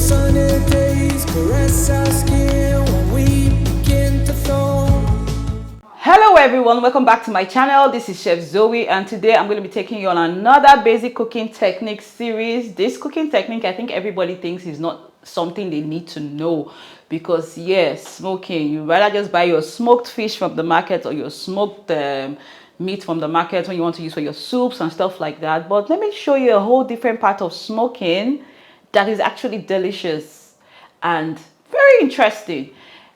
sunny days caress our skin when we begin to thaw. Hello everyone, welcome back to my channel. This is Chef Zoe, and today I'm going to be taking you on another basic cooking technique series. This cooking technique, I think everybody thinks is not something they need to know, because yes, smoking, you rather just buy your smoked fish from the market or your smoked meat from the market when you want to use for your soups and stuff like that. But let me show you a whole different part of smoking that is actually delicious and very interesting.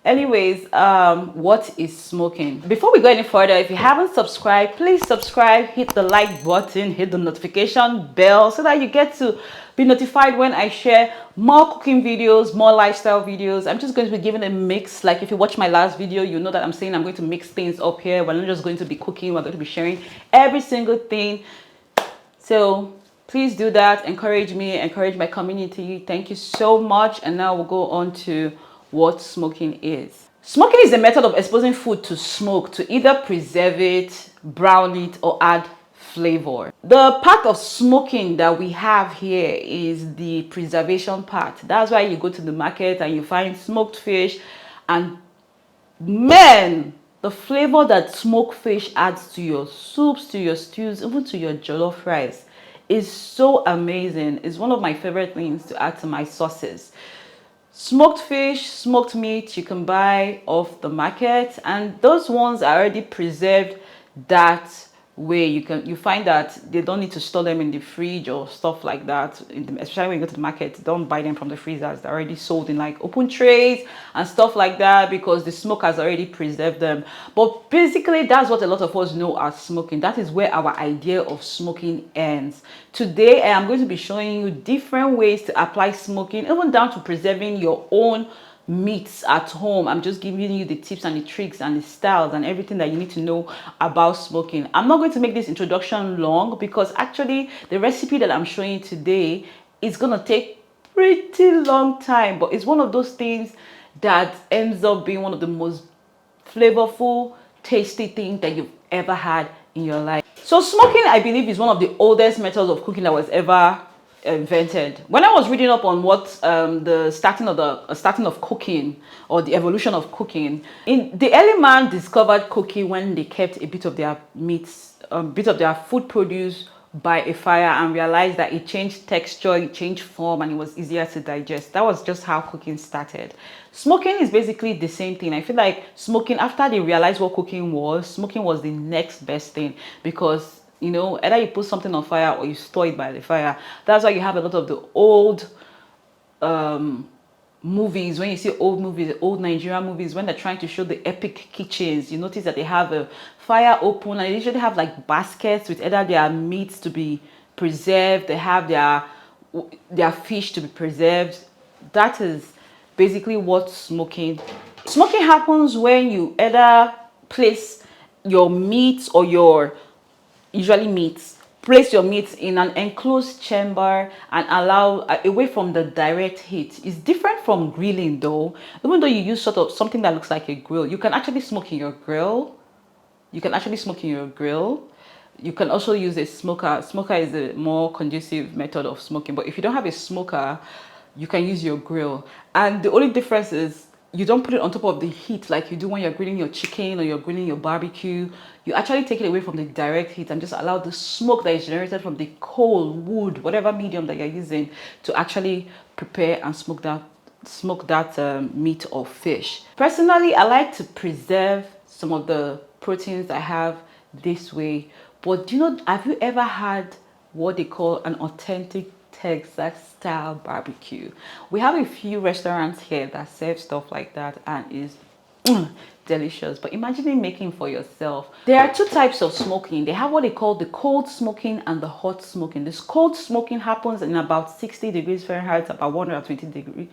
Anyways, what is smoking? Before we go any further, if you haven't subscribed, please subscribe, hit the like button, hit the notification bell so that you get to be notified when I share more cooking videos, more lifestyle videos. I'm just going to be giving a mix. Like if you watch my last video, you know that I'm saying I'm going to mix things up here. We're not just going to be cooking, we're going to be sharing every single thing. So please do that. Encourage me, encourage my community. Thank you so much. And now we'll go on to what smoking is. Smoking is a method of exposing food to smoke to either preserve it, brown it, or add flavor. The part of smoking that we have here is the preservation part. That's why you go to the market and you find smoked fish, and man, the flavor that smoked fish adds to your soups, to your stews, even to your jollof rice is so amazing. It's one of my favorite things to add to my sauces. Smoked fish, smoked meat you can buy off the market, and those ones are already preserved that way. You find that they don't need to store them in the fridge or stuff like that. Especially when you go to the market, don't buy them from the freezers. They're already sold in like open trays and stuff like that, because the smoke has already preserved them. But basically, that's what a lot of us know as smoking. That is where our idea of smoking ends. Today, I am going to be showing you different ways to apply smoking, even down to preserving your own meats at home. I'm just giving you the tips and the tricks and the styles and everything that you need to know about smoking. I'm not going to make this introduction long, because actually the recipe that I'm showing you today is going to take pretty long time, but it's one of those things that ends up being one of the most flavorful, tasty things that you've ever had in your life. So smoking, I believe, is one of the oldest methods of cooking that was ever invented. When I was reading up on what the starting of cooking, or the evolution of cooking, in the early man discovered cooking when they kept a bit of their meats, bit of their food produce by a fire, and realized that it changed texture, it changed form, and it was easier to digest. That was just how cooking started. Smoking is basically the same thing. I feel like smoking, after they realized what cooking was, smoking was the next best thing, because you know, either you put something on fire or you store it by the fire. That's why you have a lot of the old movies. When you see old movies, old Nigerian movies, when they're trying to show the epic kitchens, you notice that they have a fire open, and they usually have like baskets with either their meats to be preserved, they have their fish to be preserved. That is basically what smoking happens when you either place your meat, or your usually meats, place your meat in an enclosed chamber and allow away from the direct heat. It's different from grilling though. Even though you use sort of something that looks like a grill, you can actually smoke in your grill. You can also use a smoker. Smoker is a more conducive method of smoking, but if you don't have a smoker, you can use your grill. And the only difference is you don't put it on top of the heat like you do when you're grilling your chicken or you're grilling your barbecue. You actually take it away from the direct heat and just allow the smoke that is generated from the coal, wood, whatever medium that you're using, to actually prepare and smoke that meat or fish. Personally, I like to preserve some of the proteins I have this way. But do you know, have you ever had what they call an authentic Texas style barbecue? We have a few restaurants here that serve stuff like that, and is delicious. But imagine making for yourself. There are two types of smoking. They have what they call the cold smoking and the hot smoking. This cold smoking happens in about 60 degrees Fahrenheit, about 120 degrees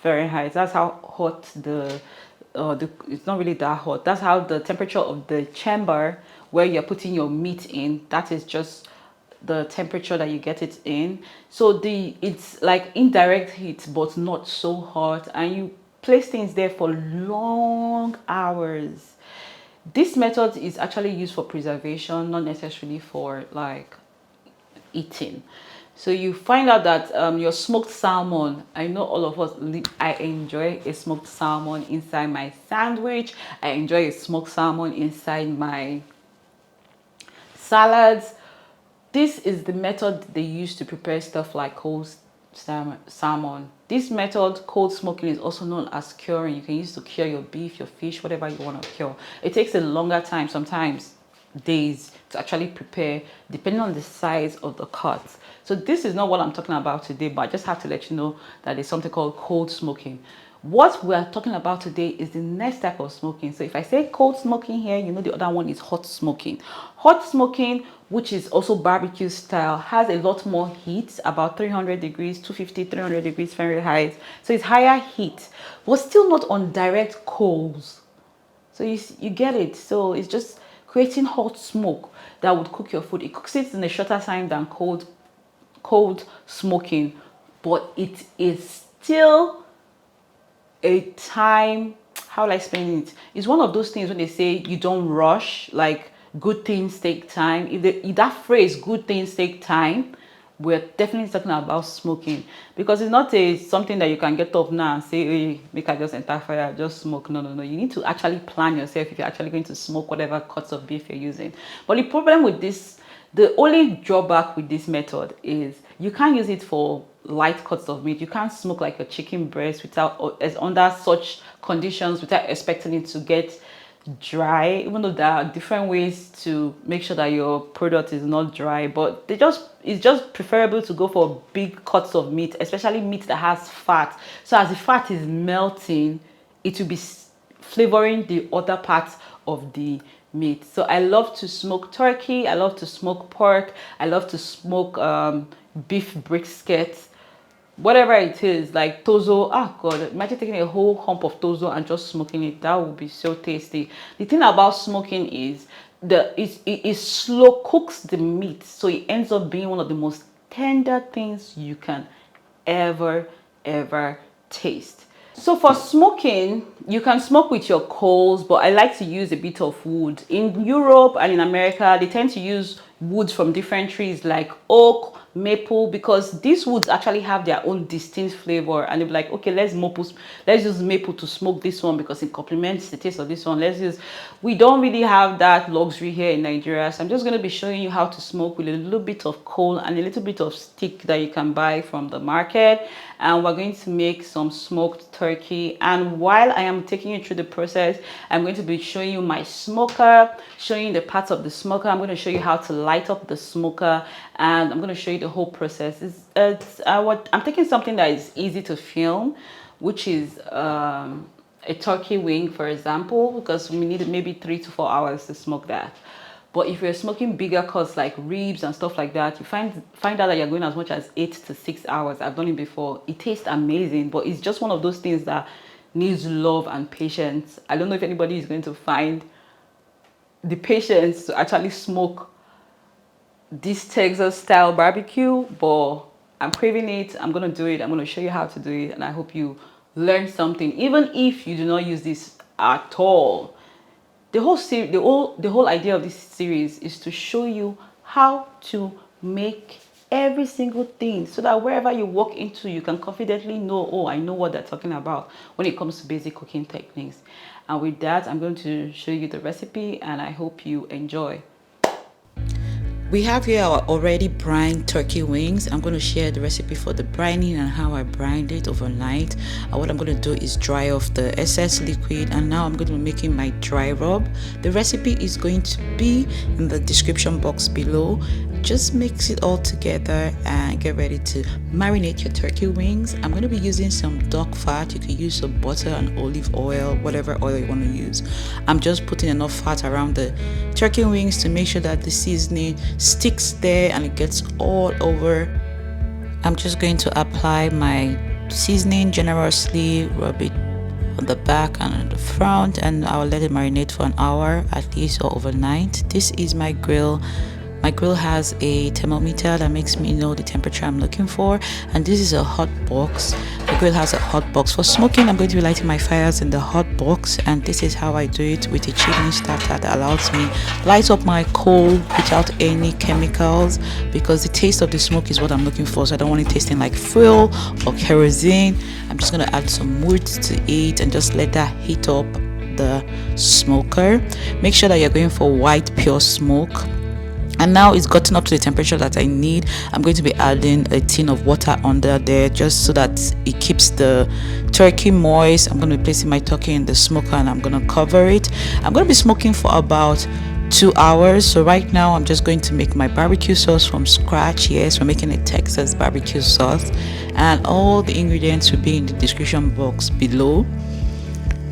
Fahrenheit. That's how hot it's not really that hot. That's how the temperature of the chamber where you're putting your meat in, that is just the temperature that you get it in. So it's like indirect heat, but not so hot, and you place things there for long hours. This method is actually used for preservation, not necessarily for like eating. So you find out that your smoked salmon, I know all of us, I enjoy a smoked salmon inside my sandwich. I enjoy a smoked salmon inside my salads. This is the method they use to prepare stuff like cold salmon. This method, cold smoking, is also known as curing. You can use to cure your beef, your fish, whatever you want to cure. It takes a longer time, sometimes days, to actually prepare, depending on the size of the cut. So this is not what I'm talking about today, but I just have to let you know that there's something called cold smoking. What we are talking about today is the next type of smoking. So if I say cold smoking here, you know the other one is hot smoking. Hot smoking, which is also barbecue style, has a lot more heat, about 300 degrees, 250, 300 degrees Fahrenheit. So it's higher heat, but still not on direct coals. So you get it. So it's just creating hot smoke that would cook your food. It cooks it in a shorter time than cold smoking, but it is still a time, how will I explain it? It's one of those things when they say you don't rush, like good things take time. If that phrase, good things take time, we're definitely talking about smoking, because it's not something that you can get up now and say, hey, make I just enter fire, just smoke. No. You need to actually plan yourself if you're actually going to smoke whatever cuts of beef you're using. But the problem with this, the only drawback with this method is you can't use it for light cuts of meat. You can't smoke like a chicken breast without, as under such conditions, without expecting it to get dry, even though there are different ways to make sure that your product is not dry. But it's just preferable to go for big cuts of meat, especially meat that has fat. So as the fat is melting, it will be flavoring the other parts of the meat. So I love to smoke turkey, I love to smoke pork, I love to smoke beef brisket, whatever it is, like tozo. Ah, God, imagine taking a whole hump of tozo and just smoking it. That would be so tasty. The thing about smoking is it slow cooks the meat, so it ends up being one of the most tender things you can ever taste. So for smoking, you can smoke with your coals, but I like to use a bit of wood. In Europe and in America, they tend to use woods from different trees like oak, maple, because these woods actually have their own distinct flavor, and they'll be like, okay, let's use maple to smoke this one because it complements the taste of this one. We don't really have that luxury here in Nigeria, so I'm just going to be showing you how to smoke with a little bit of coal and a little bit of stick that you can buy from the market. And we're going to make some smoked turkey, and while I am taking you through the process, I'm going to be showing you my smoker, showing you the parts of the smoker. I'm going to show you how to light up the smoker, and I'm going to show you the whole process. I'm taking something that is easy to film, which is a turkey wing, for example, because we need maybe 3 to 4 hours to smoke that. But if you're smoking bigger cuts like ribs and stuff like that, you find out that you're going as much as 8 to 6 hours. I've done it before. It tastes amazing, but it's just one of those things that needs love and patience. I don't know if anybody is going to find the patience to actually smoke this Texas style barbecue, but I'm craving it. I'm going to do it. I'm going to show you how to do it, and I hope you learn something, even if you do not use this at all. The whole idea of this series is to show you how to make every single thing, so that wherever you walk into, you can confidently know, oh, I know what they're talking about when it comes to basic cooking techniques. And with that, I'm going to show you the recipe, and I hope you enjoy. We have here our already brined turkey wings. I'm going to share the recipe for the brining and how I brined it overnight. What I'm going to do is dry off the excess liquid, and now I'm going to be making my dry rub. The recipe is going to be in the description box below. Just mix it all together and get ready to marinate your turkey wings. I'm going to be using some duck fat. You can use some butter and olive oil, whatever oil you want to use. I'm just putting enough fat around the turkey wings to make sure that the seasoning sticks there and it gets all over. I'm just going to apply my seasoning generously, rub it on the back and on the front, and I'll let it marinate for an hour at least or overnight. This is my grill My grill has a thermometer that makes me know the temperature I'm looking for, and this is a hot box. The grill has a hot box. For smoking, I'm going to be lighting my fires in the hot box, and this is how I do it, with a chimney starter that allows me light up my coal without any chemicals, because the taste of the smoke is what I'm looking for. So I don't want it tasting like fuel or kerosene. I'm just going to add some wood to it and just let that heat up the smoker. Make sure that you're going for white pure smoke. And now it's gotten up to the temperature that I need. I'm going to be adding a tin of water under there, just so that it keeps the turkey moist. I'm going to be placing my turkey in the smoker and I'm going to cover it. I'm going to be smoking for about 2 hours. So right now I'm just going to make my barbecue sauce from scratch. Yes, we're making a Texas barbecue sauce, and all the ingredients will be in the description box below.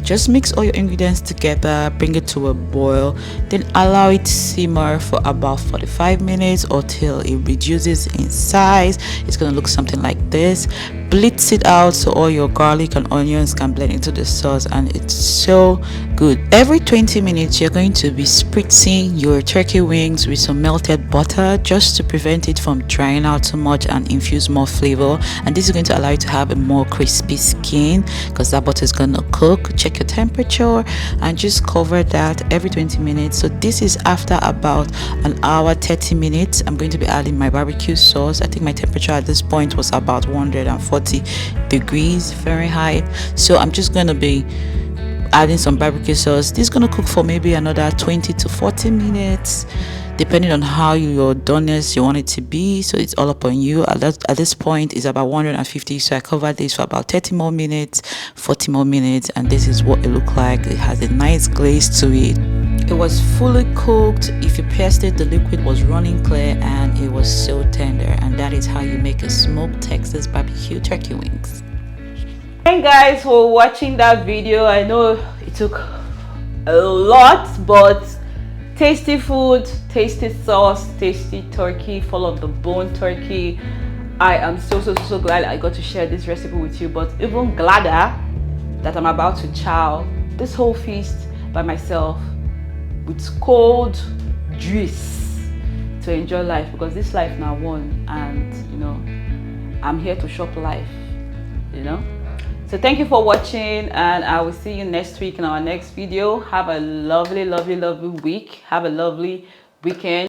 Just mix all your ingredients together, bring it to a boil, then allow it to simmer for about 45 minutes or till it reduces in size. It's going to look something like this. Blitz it out so all your garlic and onions can blend into the sauce, and it's so good. Every 20 minutes you're going to be spritzing your turkey wings with some melted butter, just to prevent it from drying out too much and infuse more flavor. And this is going to allow you to have a more crispy skin, because that butter is going to cook. Check your temperature and just cover that every 20 minutes. So this is after about an hour 30 minutes. I'm going to be adding my barbecue sauce. I think my temperature at this point was about 140 degrees Fahrenheit. So I'm just going to be adding some barbecue sauce. This is going to cook for maybe another 20 to 40 minutes, depending on how your doneness you want it to be. So it's all up on you. At this point it's about 150, so I covered this for about 30 more minutes, 40 more minutes, and this is what it looked like. It has a nice glaze to it. It was fully cooked. If you pressed it, the liquid was running clear and it was so tender. And that is how you make a smoked Texas barbecue turkey wings. Thank guys for watching that video. I know it took a lot, but tasty food, tasty sauce, tasty turkey, full of the bone turkey. I am so glad I got to share this recipe with you, but even gladder that I'm about to chow this whole feast by myself with cold juice to enjoy life, because this life now one, and you know I'm here to shop life, you know. So thank you for watching, and I will see you next week in our next video. Have a lovely week. Have a lovely weekend.